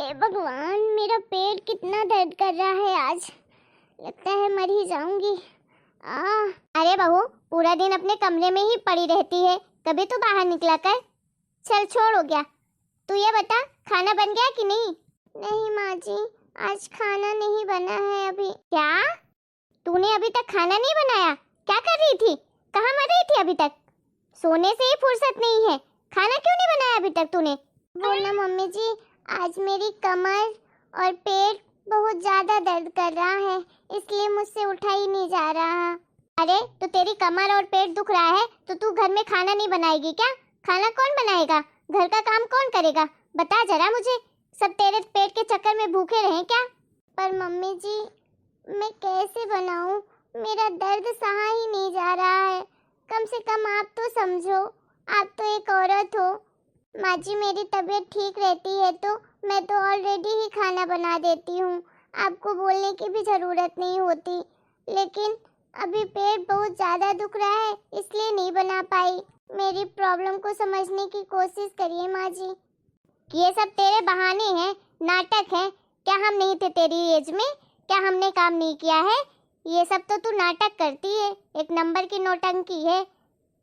हे भगवान, मेरा पेट कितना दर्द कर रहा है आज। लगता है मर ही जाऊंगी। अरे बहू, पूरा दिन अपने कमरे में ही पड़ी रहती है, कभी तो बाहर निकला कर। चल छोड़, हो गया। तू ये बता, खाना बन गया कि नहीं? नहीं माँ जी, आज खाना नहीं बना है अभी। क्या? तूने अभी तक खाना नहीं बनाया? क्या कर रही थी? कहाँ मर रही थी अभी तक? सोने से ही फुर्सत नहीं है, खाना क्यों नहीं बनाया अभी तक तूने? बोला मम्मी जी, आज मेरी कमर और पेट बहुत ज्यादा दर्द कर रहा है, इसलिए मुझसे उठा ही नहीं जा रहा। अरे तो तेरी कमर और पेट दुख रहा है तो तू घर में खाना नहीं बनाएगी क्या? खाना कौन बनाएगा? घर का काम कौन करेगा? बता जरा मुझे। सब तेरे पेट के चक्कर में भूखे रहे क्या? पर मम्मी जी, मैं कैसे बनाऊं? मेरा दर्द सहा ही नहीं जा रहा है। कम से कम आप तो समझो, आप तो एक औरत हो। माँ जी, मेरी तबीयत ठीक रहती है तो मैं तो ऑलरेडी ही खाना बना देती हूँ, आपको बोलने की भी ज़रूरत नहीं होती। लेकिन अभी पेट बहुत ज़्यादा दुख रहा है, इसलिए नहीं बना पाई। मेरी प्रॉब्लम को समझने की कोशिश करिए माँ जी। ये सब तेरे बहाने हैं, नाटक है। क्या हम नहीं थे तेरी एज में? क्या हमने काम नहीं किया है? ये सब तो तू नाटक करती है, एक नंबर की नौटंकी है।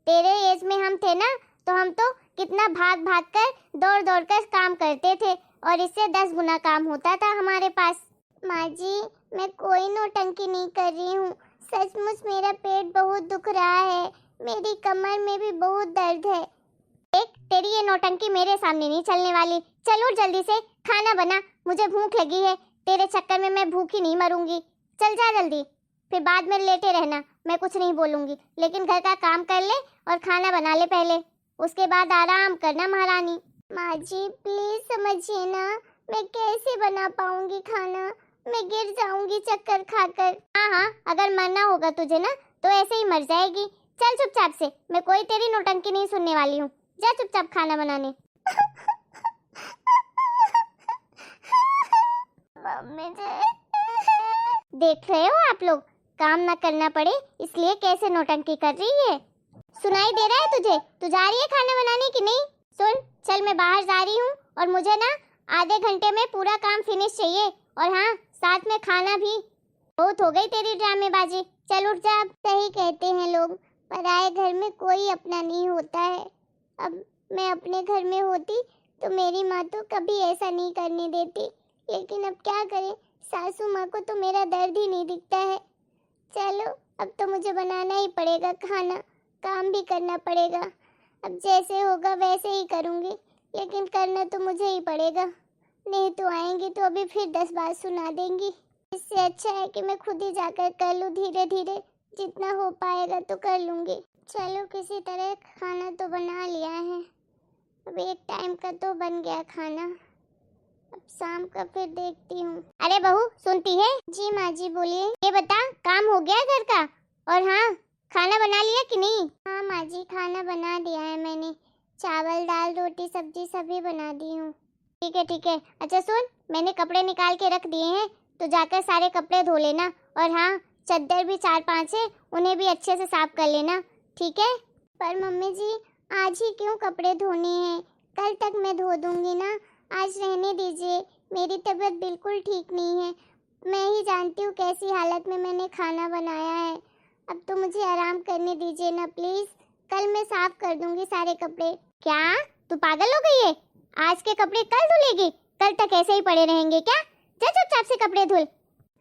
तेरे एज में हम थे ना, तो हम तो कितना भाग भाग कर दौड़ दौड़ कर काम करते थे और इससे 10 गुना काम होता था हमारे पास। माँ जी, मैं कोई नौटंकी नहीं कर रही हूँ, सचमुच मेरा पेट बहुत दुख रहा है, मेरी कमर में भी बहुत दर्द है। देख, तेरी ये नौटंकी मेरे सामने नहीं चलने वाली। चल उठ जल्दी से, खाना बना, मुझे भूख लगी है। तेरे चक्कर में मैं भूखी नहीं मरूंगी। चल जा जल्दी, फिर बाद में लेटे रहना, मैं कुछ नहीं बोलूंगी, लेकिन घर का काम कर ले और खाना बना ले पहले, उसके बाद आराम करना महारानी। माँ जी प्लीज समझिए ना, मैं कैसे बना पाऊंगी खाना? मैं गिर जाऊंगी चक्कर खाकर। हाँ, अगर मरना होगा तुझे ना तो ऐसे ही मर जाएगी। चल चुपचाप से, मैं कोई तेरी नौटंकी नहीं सुनने वाली हूँ। जा चुपचाप खाना बनाने। मम्मी जी, देख रहे हो आप लोग, काम ना करना पड़े इसलिए कैसे नौटंकी कर रही है। सुनाई दे रहा है तुझे? तू जा रही है खाना बनाने की नहीं? सुन, चल मैं बाहर जा रही हूँ और मुझे ना आधे घंटे में पूरा काम फिनिश चाहिए, और हाँ, साथ में खाना भी। बहुत हो गई तेरी ड्रामेबाजी, चल उठ जा। सही कहते हैं लोग, पराए घर में कोई अपना नहीं होता है। अब मैं अपने घर में होती तो मेरी माँ तो कभी ऐसा नहीं करने देती, लेकिन अब क्या करें, सासू माँ को तो मेरा दर्द ही नहीं दिखता है। चलो, अब तो मुझे बनाना ही पड़ेगा खाना, काम भी करना पड़ेगा। अब जैसे होगा वैसे ही करूँगी, लेकिन करना तो मुझे ही पड़ेगा, नहीं तो आएंगी तो अभी फिर 10 बात सुना देंगी। इससे अच्छा है कि मैं खुद ही जाकर कर लूँ, धीरे धीरे जितना हो पाएगा तो कर लूँगी। चलो, किसी तरह खाना तो बना लिया है, अब एक टाइम का तो बन गया खाना, अब शाम का फिर देखती हूँ। अरे बहू, सुनती है? जी माँ जी बोलिए। ये बता, काम हो गया घर का? और हाँ, खाना बना लिया कि नहीं? हाँ माँ जी, खाना बना दिया है मैंने, चावल दाल रोटी सब्जी सभी बना दी हूँ। ठीक है ठीक है। अच्छा सुन, मैंने कपड़े निकाल के रख दिए हैं, तो जाकर सारे कपड़े धो लेना, और हाँ, चद्दर भी 4-5 है, उन्हें भी अच्छे से साफ कर लेना, ठीक है? पर मम्मी जी, आज ही क्यों कपड़े धोने हैं? कल तक मैं धो दूंगी ना, आज रहने दीजिए, मेरी तबीयत बिल्कुल ठीक नहीं है। मैं ही जानती हूँ कैसी हालत में मैंने खाना बनाया है, अब तो मुझे आराम करने दीजिए ना प्लीज। कल मैं साफ कर दूंगी सारे कपड़े। क्या तू पागल हो गई है? आज के कपड़े कल धुलेगी? कल तक ऐसे ही पड़े रहेंगे क्या? जा चुपचाप से कपड़े धुल।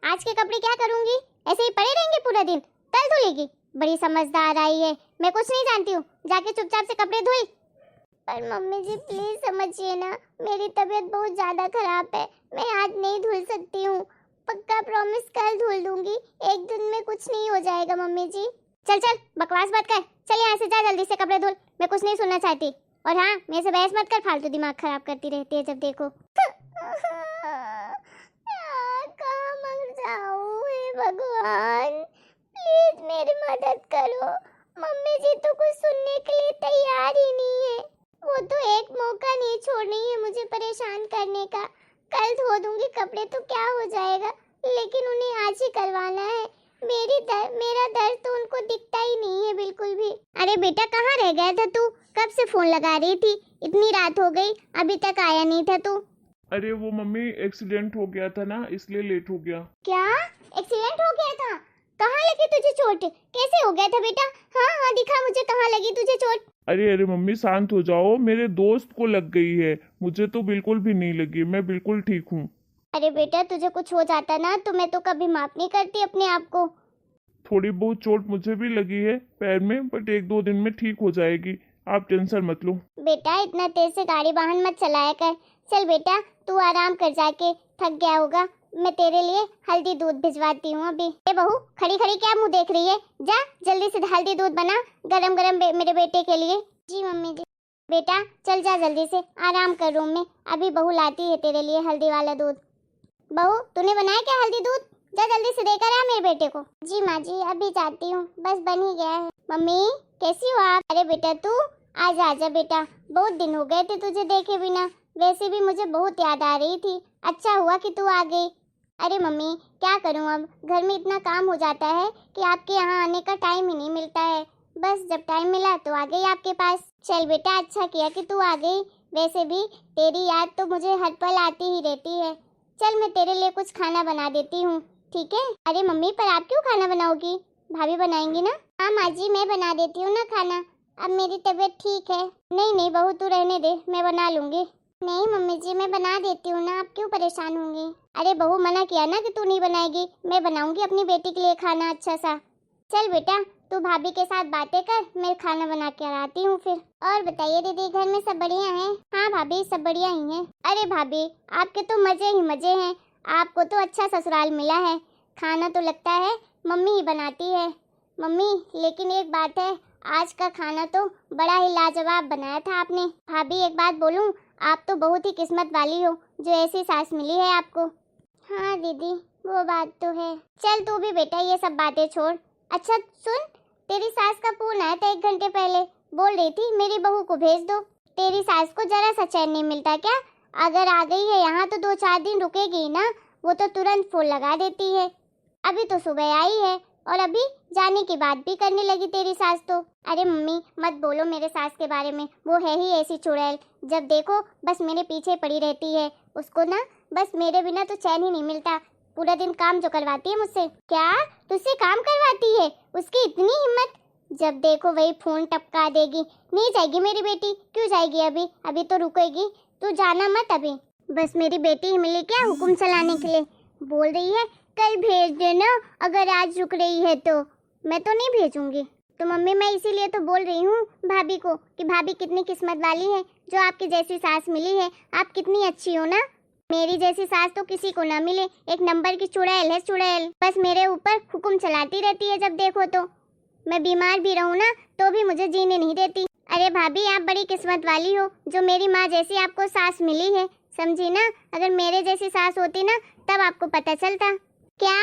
आज के कपड़े क्या करूंगी? ऐसे ही पड़े रहेंगे पूरा दिन, कल धुलेगी। बड़ी समझदार आई है, मैं कुछ नहीं जानती हूँ, जाके चुपचाप से कपड़े धुल। पर मम्मी जी प्लीज समझिए ना, मेरी तबीयत बहुत ज्यादा खराब है, मैं आज नहीं धुल सकती हूँ, पक्का प्रॉमिस कल धुल दूंगी, एक दिन में कुछ नहीं हो जाएगा मम्मी जी। चल चल, बकवास मत कर, चल यहाँ से जा जल्दी से कपड़े धुल, मैं कुछ नहीं सुनना चाहती। और हाँ, मेरे से बहस मत कर, फालतू दिमाग खराब करती रहती है जब देखो। कहाँ मर जाऊँ, हे भगवान, प्लीज मेरी मदद करो। मम्मी जी तो कुछ सुनने के लिए तैयार ही नहीं है, वो तो एक मौका नहीं छोड़ रही है मुझे परेशान करने का। कल धो दूंगी कपड़े तो क्या हो जाएगा, लेकिन उन्हें आज ही करवाना है। मेरा दर्द तो उनको दिखता ही नहीं है बिल्कुल भी। अरे बेटा, कहाँ रह गया था तू? कब से फोन लगा रही थी, इतनी रात हो गई, अभी तक आया नहीं था तू। अरे वो मम्मी एक्सीडेंट हो गया था ना, इसलिए लेट हो गया। क्या एक्सीडेंट हो गया था? कहाँ लगी तुझे चोट? कैसे हो गया था बेटा? हाँ हाँ दिखा मुझे, कहाँ लगी तुझे चोट? अरे मम्मी शांत हो जाओ, मेरे दोस्त को लग गई है, मुझे तो बिल्कुल भी नहीं लगी, मैं बिल्कुल ठीक हूँ। अरे बेटा तुझे कुछ हो जाता ना तो मैं तो कभी माफ नहीं करती अपने आप को। थोड़ी बहुत चोट मुझे भी लगी है पैर में, बट 1-2 दिन में ठीक हो जाएगी, आप टेंशन मत लो। बेटा इतना तेज से गाड़ी वाहन मत चलाया कर। चल बेटा तू आराम कर, जाके थक गया होगा। मैं तेरे लिए हल्दी दूध भिजवाती हूँ अभी। ए बहू, खड़ी खड़ी क्या मुंह देख रही है? जा जल्दी से हल्दी दूध बना, गरम गरम मेरे बेटे के लिए। जी मम्मी जी। बेटा चल जा जल्दी से, आराम कर रूम में, अभी बहू लाती है तेरे लिए हल्दी वाला दूध। बहू तूने बनाया क्या हल्दी दूध? जा जल्दी से देकर आ मेरे बेटे को। जी माँ जी अभी जाती हूँ, बस बन ही गया है। मम्मी कैसी हो आप? अरे बेटा तू आजा आजा बेटा, बहुत दिन हो गए थे तुझे देखे बिना, वैसे भी मुझे बहुत याद आ रही थी, अच्छा हुआ कि तू आ गई। अरे मम्मी क्या करूँ, अब घर में इतना काम हो जाता है कि आपके यहाँ आने का टाइम ही नहीं मिलता है, बस जब टाइम मिला तो आ गई आपके पास। चल बेटा अच्छा किया कि तू आ गई, वैसे भी तेरी याद तो मुझे हर पल आती ही रहती है। चल मैं तेरे लिए कुछ खाना बना देती हूँ, ठीक है? अरे मम्मी पर आप क्यों खाना बनाओगी, भाभी बनाएंगी ना? हाँ माँ जी मैं बना देती हूँ ना खाना, अब मेरी तबीयत ठीक है। नहीं नहीं बहू तू रहने दे, मैं बना लूंगी। नहीं मम्मी जी मैं बना देती हूँ ना, आप क्यों परेशान होंगी? अरे बहू मना किया ना कि तू नहीं बनाएगी, मैं बनाऊंगी अपनी बेटी के लिए खाना अच्छा सा। चल बेटा तू भाभी के साथ बातें कर, मैं खाना बना के आती हूँ फिर। और बताइए दीदी घर में सब बढ़िया हैं? हाँ भाभी सब बढ़िया ही हैं। अरे भाभी आपके तो मजे ही मजे हैं, आपको तो अच्छा ससुराल मिला है, खाना तो लगता है मम्मी ही बनाती है। मम्मी लेकिन एक बात है, आज का खाना तो बड़ा ही लाजवाब बनाया था आपने। भाभी एक बात बोलूं, आप तो बहुत ही किस्मत वाली हो जो ऐसी सास मिली है आपको। हाँ दीदी वो बात तो है। चल तू भी बेटा ये सब बातें छोड़। अच्छा सुन, तेरी सास का फोन आया था 1 घंटे पहले, बोल रही थी मेरी बहू को भेज दो। तेरी सास को जरा सा चैन नहीं मिलता क्या? अगर आ गई है यहाँ तो 2-4 दिन रुकेगी ना, वो तो तुरंत फोन लगा देती है। अभी तो सुबह आई है और अभी जाने की बात भी करने लगी तेरी सास तो। अरे मम्मी मत बोलो मेरे सास के बारे में, वो है ही ऐसी चुड़ैल, जब देखो बस मेरे पीछे पड़ी रहती है, उसको ना बस मेरे बिना तो चैन ही नहीं मिलता, पूरा दिन काम जो करवाती है मुझसे। क्या तुझसे काम करवाती है? उसकी इतनी हिम्मत, जब देखो वही फोन टपका देगी। नहीं जाएगी मेरी बेटी, क्यों जाएगी? अभी अभी तो रुकेगी, तू जाना मत अभी। बस मेरी बेटी ही मिली क्या हुक्म चलाने के लिए? बोल रही है कल भेज देना, अगर आज रुक रही है तो। मैं तो नहीं भेजूंगी। तो मम्मी मैं इसीलिए तो बोल रही हूँ भाभी को कि भाभी कितनी किस्मत वाली है जो आपकी जैसी सास मिली है, आप कितनी अच्छी हो ना। मेरी जैसी सास तो किसी को ना मिले, एक नंबर की चुड़ैल है चुड़ैल, बस मेरे ऊपर हुक्म चलाती रहती है जब देखो तो। मैं बीमार भी रहूँ ना तो भी मुझे जीने नहीं देती। अरे भाभी आप बड़ी किस्मत वाली हो जो मेरी माँ जैसी आपको सास मिली है, समझी ना? अगर मेरे जैसी सास होती ना तब आपको पता चलता। क्या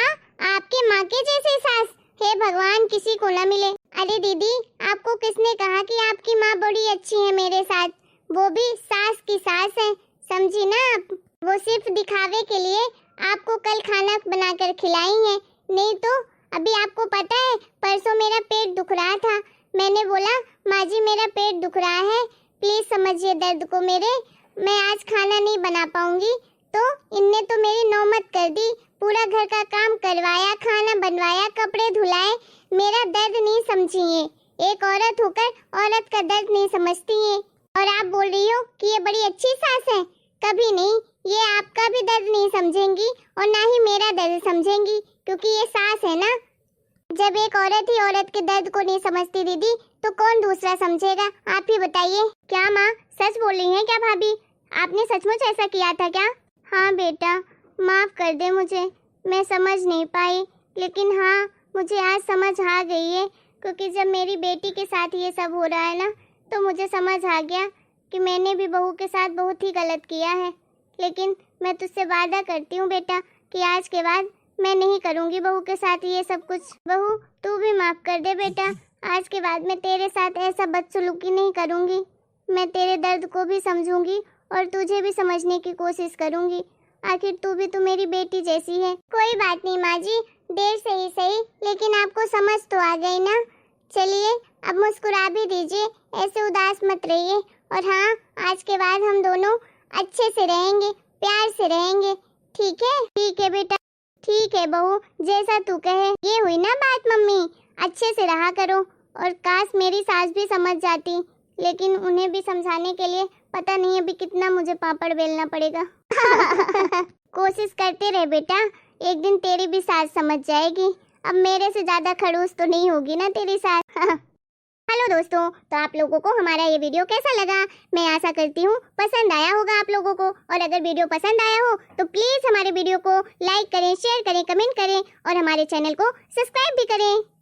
आपकी माँ के जैसी सास? हे भगवान किसी को ना मिले। अरे दीदी आपको किसने कहा कि आपकी माँ बड़ी अच्छी है मेरे साथ? वो भी सास की सास है, समझी ना आप? वो सिर्फ दिखावे के लिए आपको कल खाना बनाकर खिलाई है, नहीं तो अभी आपको पता है परसों मेरा पेट दुख रहा था, मैंने बोला माँ जी मेरा पेट दुख रहा है, प्लीज समझिए दर्द को मेरे, मैं आज खाना नहीं बना पाऊंगी। तो इनने तो मेरी नौमत कर दी, पूरा घर का काम करवाया, खाना बनवाया, कपड़े धुलाए, मेरा दर्द नहीं समझी है। एक औरत होकर औरत का दर्द नहीं समझती है, और आप बोल रही हो कि ये बड़ी अच्छी सास है? कभी नहीं, ये आपका भी दर्द नहीं समझेंगी और ना ही मेरा दर्द समझेंगी, क्योंकि ये सास है ना। जब एक औरत ही औरत के दर्द को नहीं समझती दीदी, तो कौन दूसरा समझेगा? आप ही बताइए। क्या माँ सच बोल रही हैं क्या भाभी? आपने सचमुच ऐसा किया था क्या? हाँ बेटा माफ कर दे मुझे, मैं समझ नहीं पाई, लेकिन हाँ मुझे आज समझ आ गई है, क्योंकि जब मेरी बेटी के साथ ये सब हो रहा है ना तो मुझे समझ आ गया कि मैंने भी बहू के साथ बहुत ही गलत किया है। लेकिन मैं तुझसे वादा करती हूँ बेटा कि आज के बाद मैं नहीं करूँगी बहू के साथ ये सब कुछ। बहू तू भी माफ कर दे बेटा, आज के बाद मैं तेरे साथ ऐसा बदसलूकी नहीं करूँगी, मैं तेरे दर्द को भी समझूंगी और तुझे भी समझने की कोशिश करूंगी, आखिर तू भी तो मेरी बेटी जैसी है। कोई बात नहीं माँ जी, देर से ही सही, लेकिन आपको समझ तो आ गई ना। चलिए अब मुस्कुरा भी दीजिए, ऐसे उदास मत रहिए। और हाँ आज के बाद हम दोनों अच्छे से रहेंगे, प्यार से रहेंगे। ठीक है? ठीक है बेटा, ठीक है बहू, जैसा तू कहे। ये हुई ना बात मम्मी, अच्छे से रहा करो। और काश मेरी सास भी समझ जाती, लेकिन उन्हें भी समझाने के लिए पता नहीं अभी कितना मुझे पापड़ बेलना पड़ेगा। कोशिश करते रहे बेटा, एक दिन तेरी भी सास समझ जाएगी। अब मेरे से ज्यादा खड़ूस तो नहीं होगी ना तेरी सास। हेलो दोस्तों, तो आप लोगों को हमारा ये वीडियो कैसा लगा? मैं आशा करती हूँ पसंद आया होगा आप लोगों को। और अगर वीडियो पसंद आया हो तो प्लीज हमारे वीडियो को लाइक करें, शेयर करें, कमेंट करें और हमारे चैनल को सब्सक्राइब भी करें।